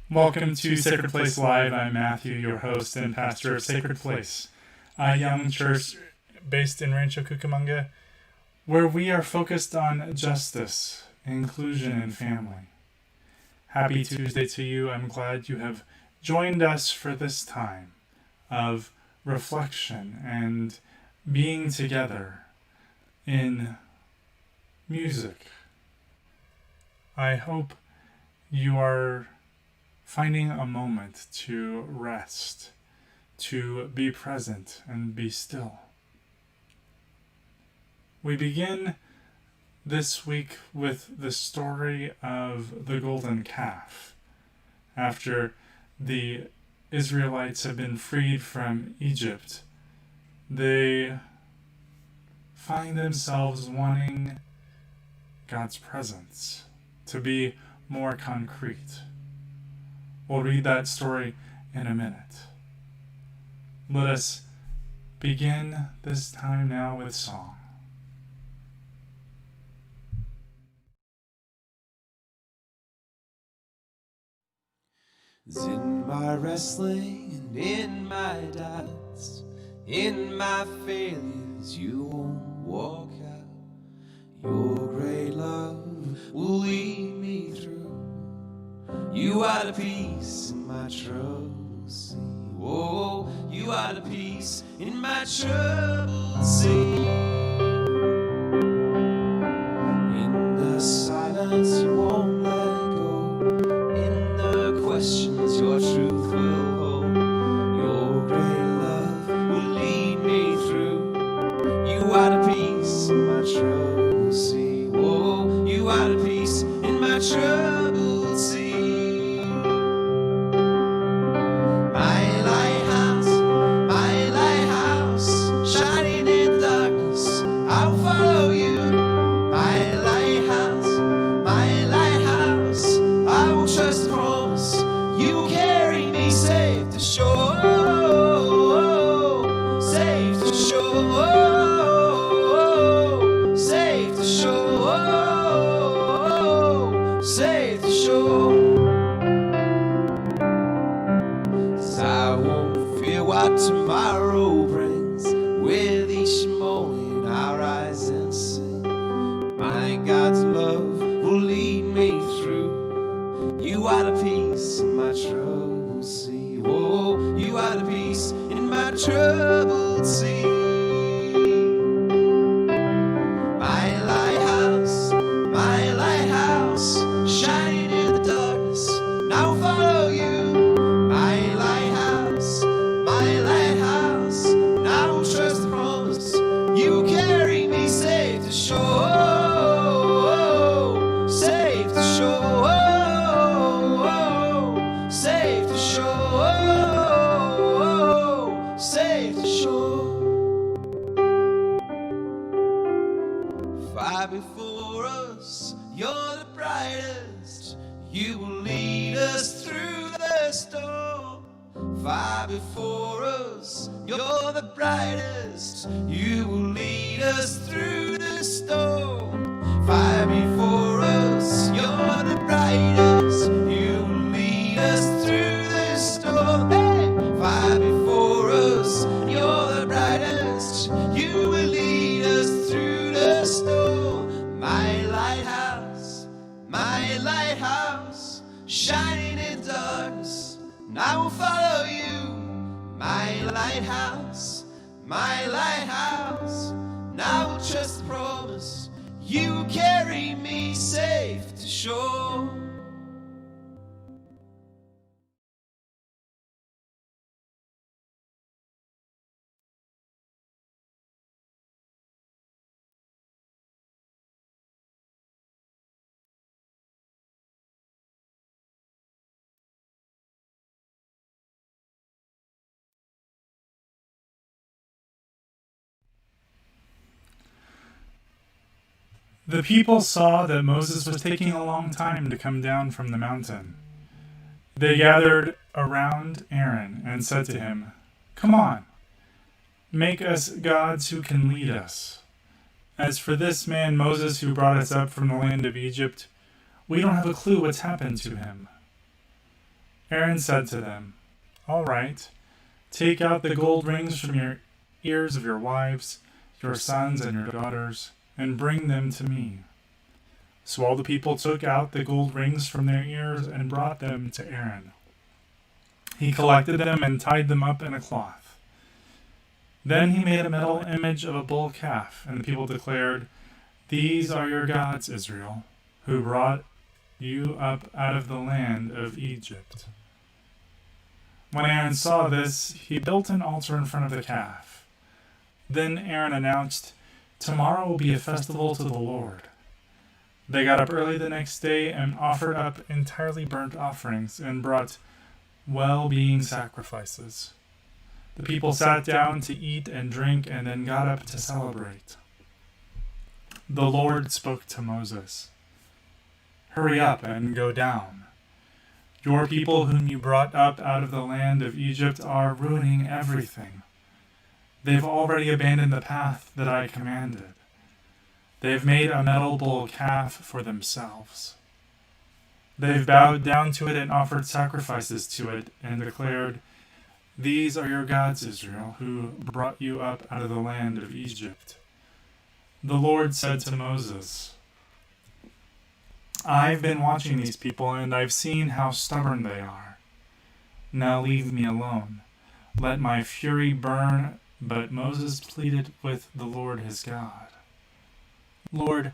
Welcome to Sacred Place Live. I'm Matthew, your host and pastor of Sacred Place, a young church based in Rancho Cucamonga, where we are focused on justice, inclusion, and family. Happy Tuesday to you. I'm glad you have joined us for this time of reflection and being together in music. I hope you are finding a moment to rest, to be present and be still. We begin this week with the story of the golden calf. After the Israelites have been freed from Egypt, they find themselves wanting God's presence to be more concrete. We'll read that story in a minute. Let us begin this time now with song. It's in my wrestling and in my doubts, in my failures, you won't walk out. Your great love will lead me through. You are the peace in my troubled sea. Whoa, you are the peace in my troubled sea. In the silence, you won't let go. In the questions, your truth will hold. Your great love will lead me through. You are the peace in my troubled sea. Whoa, you are the peace in my troubled sea. Tomorrow brings, with each morning I rise and sing. My God's love will lead me through. You are the peace in my troubled sea. Whoa, you are the peace in my troubled sea. My lighthouse, shining in the darkness, now follow you. My lighthouse, now trust the promise. You carry me safe to shore, safe to shore, safe to shore, safe to shore. Fire before us, you're the brightest. You will lead us through the storm. Fire before us, you're the brightest. You will lead us through the storm. Fire before us, you're the brightest. You will lead us through the storm. Hey! Fire before us, you're the brightest. You will lead us through the storm. My lighthouse, shining in darkness, and I will follow you. My lighthouse, and I will trust the promise. You carry me safe to shore. The people saw that Moses was taking a long time to come down from the mountain. They gathered around Aaron and said to him, "Come on, make us gods who can lead us. As for this man Moses who brought us up from the land of Egypt, we don't have a clue what's happened to him." Aaron said to them, "All right, take out the gold rings from your ears of your wives, your sons, and your daughters, and bring them to me." So all the people took out the gold rings from their ears and brought them to Aaron. He collected them and tied them up in a cloth. Then he made a metal image of a bull calf, and the people declared, "These are your gods, Israel, who brought you up out of the land of Egypt." When Aaron saw this, he built an altar in front of the calf. Then Aaron announced, "Tomorrow will be a festival to the Lord." They got up early the next day and offered up entirely burnt offerings and brought well-being sacrifices. The people sat down to eat and drink and then got up to celebrate. The Lord spoke to Moses, "Hurry up and go down. Your people whom you brought up out of the land of Egypt are ruining everything. They've already abandoned the path that I commanded. They've made a metal bull calf for themselves. They've bowed down to it and offered sacrifices to it and declared, 'These are your gods, Israel, who brought you up out of the land of Egypt.'" The Lord said to Moses, "I've been watching these people, and I've seen how stubborn they are. Now leave me alone. Let my fury burn." But Moses pleaded with the Lord his God. "Lord,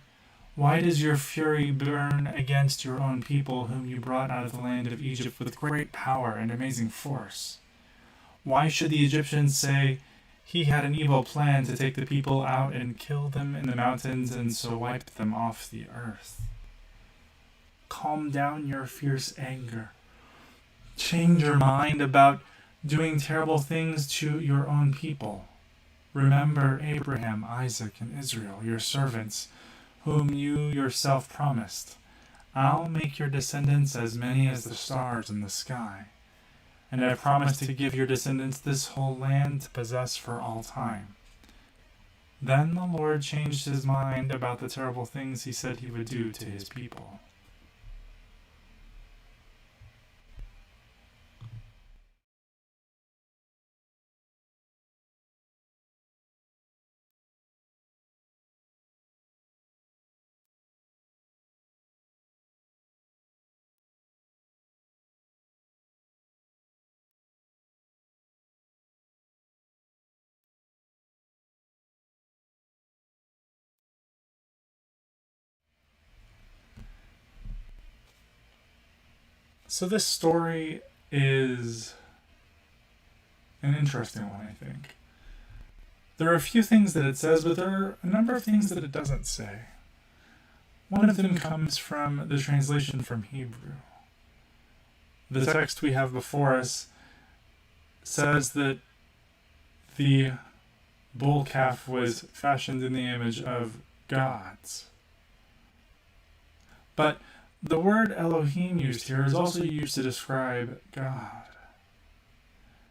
why does your fury burn against your own people whom you brought out of the land of Egypt with great power and amazing force? Why should the Egyptians say, 'He had an evil plan to take the people out and kill them in the mountains and so wipe them off the earth?' Calm down your fierce anger. Change your mind about doing terrible things to your own people. Remember Abraham, Isaac, and Israel, your servants, whom you yourself promised. I'll make your descendants as many as the stars in the sky. And I promised to give your descendants this whole land to possess for all time." Then the Lord changed his mind about the terrible things he said he would do to his people. So this story is an interesting one, I think. There are a few things that it says, but there are a number of things that it doesn't say. One of them comes from the translation from Hebrew. The text we have before us says that the bull calf was fashioned in the image of gods. But the word Elohim used here is also used to describe God.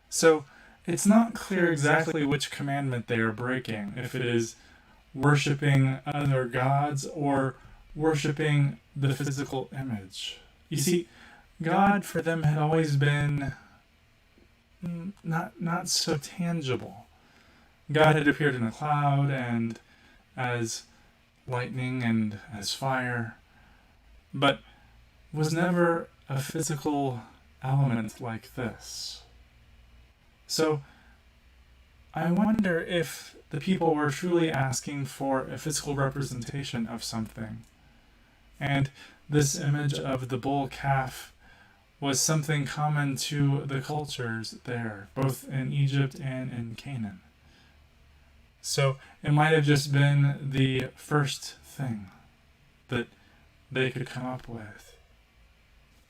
So it's not clear exactly which commandment they are breaking, if it is worshiping other gods or worshiping the physical image. You see, God for them had always been not so tangible. God had appeared in a cloud and as lightning and as fire, but was never a physical element like this. So I wonder if the people were truly asking for a physical representation of something, and this image of the bull calf was something common to the cultures there, both in Egypt and in Canaan. So it might have just been the first thing that they could come up with.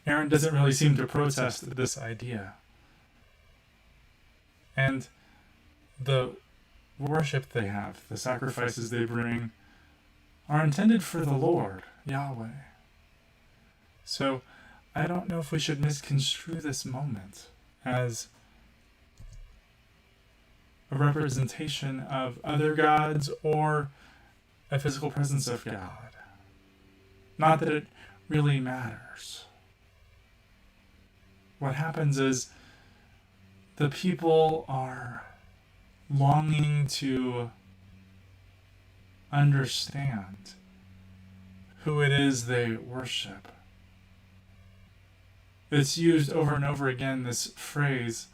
Aaron doesn't really seem to protest this idea. And the worship they have, the sacrifices they bring, are intended for the Lord, Yahweh. So I don't know if we should misconstrue this moment as a representation of other gods or a physical presence of God. Not that it really matters. what happens is the people are longing to understand who it is they worship. It's used over and over again, this phrase,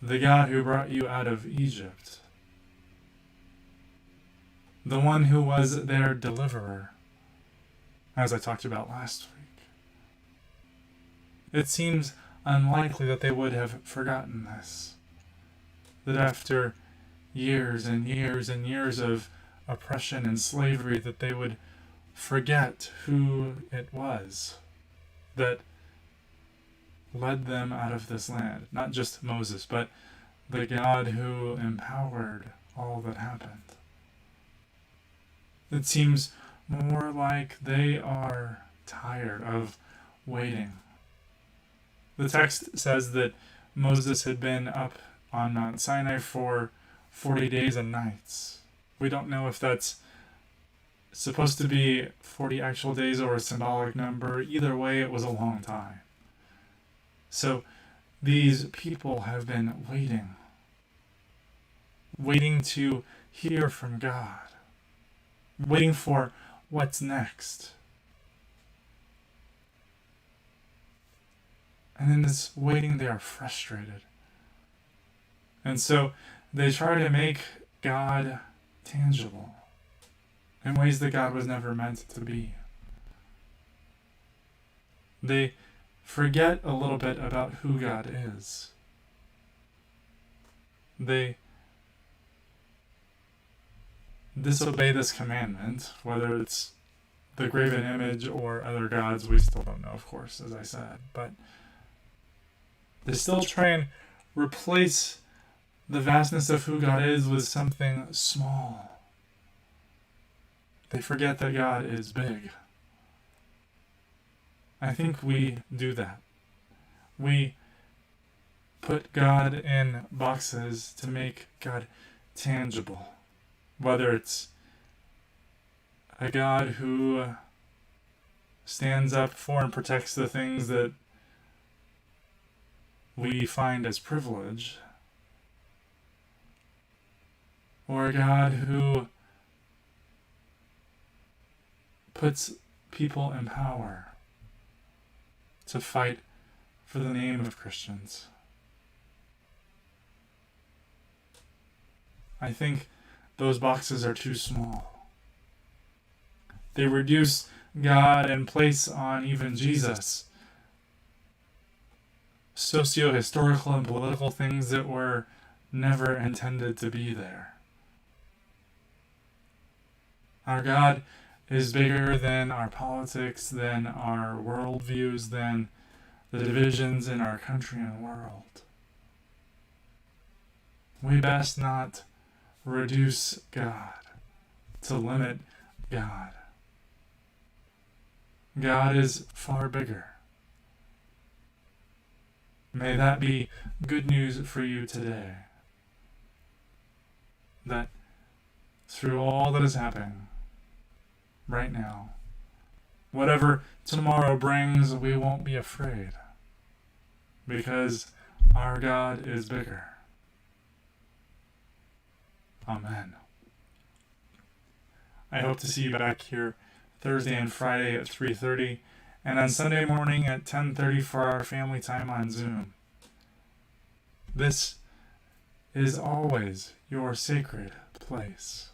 the God who brought you out of Egypt, the one who was their deliverer, as I talked about last week. It seems unlikely that they would have forgotten this, that after years and years and years of oppression and slavery, that they would forget who it was that led them out of this land. Not just Moses, but the God who empowered all that happened. It seems more like they are tired of waiting. The text says that Moses had been up on Mount Sinai for 40 days and nights. We don't know if that's supposed to be 40 actual days or a symbolic number. Either way, it was a long time. So these people have been waiting to hear from God, waiting for what's next. And in this waiting, they are frustrated. And so they try to make God tangible in ways that God was never meant to be. They forget a little bit about who God is. They disobey this commandment, whether it's the graven image or other gods, we still don't know, of course, as I said. But they still try and replace the vastness of who God is with something small. They forget that God is big. I think we do that. We put God in boxes to make God tangible. Whether it's a God who stands up for and protects the things that we find as privilege, or a God who puts people in power to fight for the name of Christians. I think those boxes are too small. They reduce God and place on even Jesus socio-historical and political things that were never intended to be there. Our God is bigger than our politics, than our worldviews, than the divisions in our country and world. We best not reduce God, to limit God. God is far bigger. May that be good news for you today. That through all that is happening right now, whatever tomorrow brings, we won't be afraid, because our God is bigger. Amen. I hope to see you back here Thursday and Friday at 3:30, and on Sunday morning at 10:30 for our family time on Zoom. This is always your sacred place.